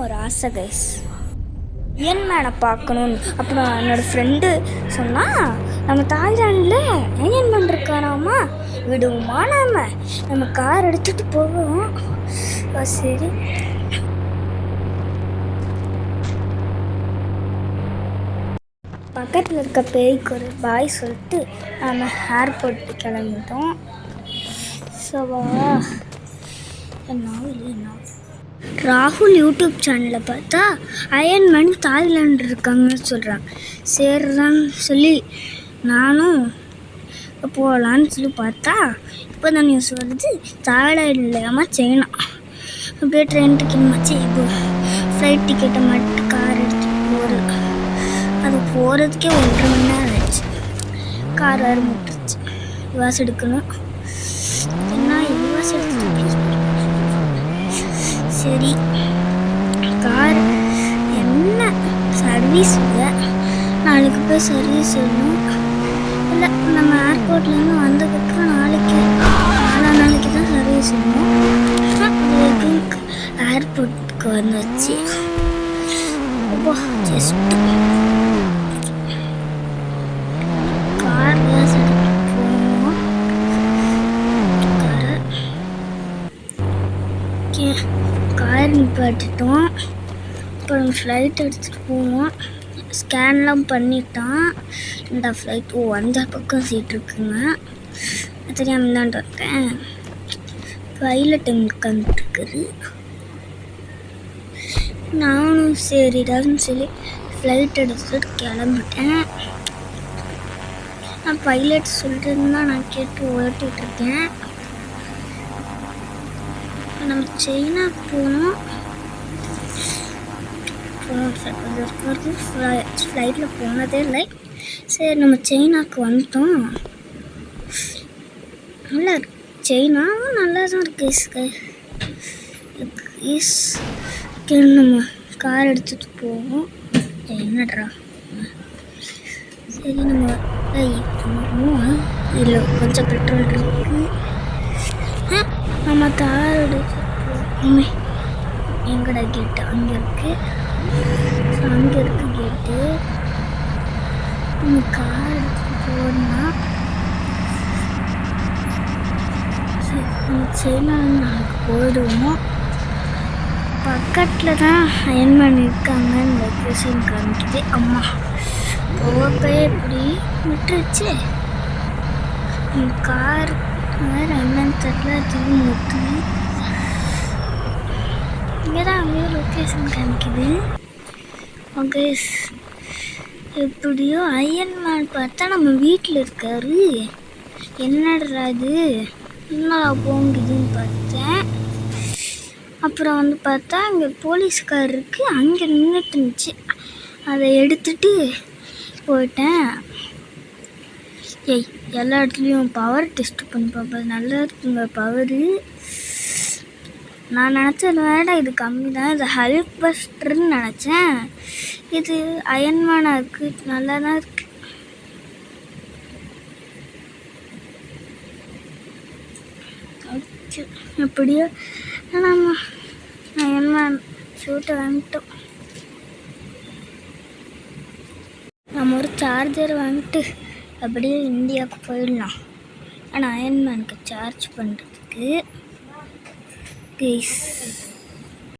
ஒரு ஆசை கைஸ், அயன்மேனை பார்க்கணுன்னு. அப்புறம் என்னோடய ஃப்ரெண்டு சொன்னால், நம்ம தாய்லாண்டில் அயன்மேன் இருக்கானாமா, விடுவோமா நம்ம கார் எடுத்துகிட்டு போவோம். சரி, பக்கத்தில் இருக்க பேய்க்கு ஒரு பாய் சொல்லிட்டு நம்ம ஏர்போர்ட்டு கிளம்பிட்டோம். ஸோவா என்ன ராகுல் யூடியூப் சேனலில் பார்த்தா அயன்மேன் தாய்லாண்டு இருக்காங்கன்னு சொல்கிறாங்க. சரிதான்னு சொல்லி நானும் போகலான்னு சொல்லி பார்த்தா இப்போ தான் நியூஸ் வருது, தாய்லாண்டு இல்லாமல் சைனா. அப்படியே ட்ரெயின் டிக்கெட் மாச்சு, இப்போ ஃப்ளைட் டிக்கெட்டை மட்டும் கார் எடுத்துகிட்டு போகிறது. அது போகிறதுக்கே 1.5 மணி நேரம் ஆச்சு. கார் வேறு முட்டுருச்சு. வாசம் எடுக்கணும். என்ன வாசம் எடுத்துட்டு சரி, கார் என்ன சர்வீஸ் இல்லை, நாளைக்கு போய் சர்வீஸ் செய்யணும். இல்லை, நம்ம ஏர்போர்ட்லேருந்து வந்ததுக்கப்புறம் நாளைக்கு தான் சர்வீஸ் செய்யணும். ஏர்போர்ட்டுக்கு வந்துச்சு. ஜஸ்ட்டு கார் போவோம். கார் நிப்பாட்டிட்டோம். அப்புறம் ஃப்ளைட் எடுத்துகிட்டு போவோம். ஸ்கேன்லாம் பண்ணிட்டான் இந்த ஃப்ளைட். அந்த பக்கம் சீட் இருக்குங்க, தெரியாமல் தான் இருக்கேன். பைலட் உட்காந்துட்டுருக்குது. நானும் சரிடான்னு சொல்லி ஃப்ளைட் எடுத்துகிட்டு கிளம்பிட்டேன். நான் பைலட் சொல்லிட்டுருந்தா நான் கேட்டு ஓட்டிகிட்ருக்கேன். நம்ம சைனாக்கு போனோம். ஃப்ளைட்டில் போனதே இல்லை. சரி, நம்ம சைனாக்கு வந்துட்டோம். நல்லா இருக்கு, சைனாவும் நல்லா தான் இருக்குது. நம்ம கார் எடுத்துகிட்டு போவோம். என்னடா சரி, நம்ம இல்லை கொஞ்சம் பெட்ரோல் இருக்கு. நம்ம கார் எடுத்துகிட்டு போவோமே. எங்கடா கேட்டு? அங்கே இருக்கு கேட்டு. நம்ம கார் எடுத்துகிட்டு போனால் சரி, நம்ம சைனா நாளைக்கு போயிடுவோம். பக்கத்தில் தான் அயன்மேன் இருக்காங்கன்னு லொக்கேஷன் காமிக்குது. அம்மா போக இப்படி விட்டுருச்சு. கார் வேறு என்னன்னு தெரியல, திரும்பி ஊற்றுது. இங்கே தான் அங்கேயே லொக்கேஷன் காமிக்குது. ஓகே, எப்படியோ அயன்மேன் பார்த்தா நம்ம வீட்டில் இருக்காரு. என்னடா இது, என்ன போங்குதுன்னு பார்த்தேன். அப்புறம் வந்து பார்த்தா அங்கே போலீஸ்கார் இருக்குது, அங்கே நின்றுட்டு இருந்துச்சு. அதை எடுத்துகிட்டு போயிட்டேன். எல்லா இடத்துலையும் பவர் டெஸ்ட் பண்ணி பார்ப்பது நல்லா இருக்குங்க பவரு. நான் நினச்சேன் வேடா இது கம்மி தான், இது ஹல்க் பஸ்டர்ன்னு நினச்சேன். இது அயன்மேனாக இருக்குது, நல்லா தான் இருக்குது. எப்படியோ நம்ம அயன்மேன் ஷூட்டை வாங்கிட்டோம். நம்ம ஒரு சார்ஜர் வாங்கிட்டு அப்படியே இந்தியாவுக்கு போயிடலாம். ஆனால் அயன்மேனுக்கு சார்ஜ் பண்ணுறதுக்கு ப்ளீஸ்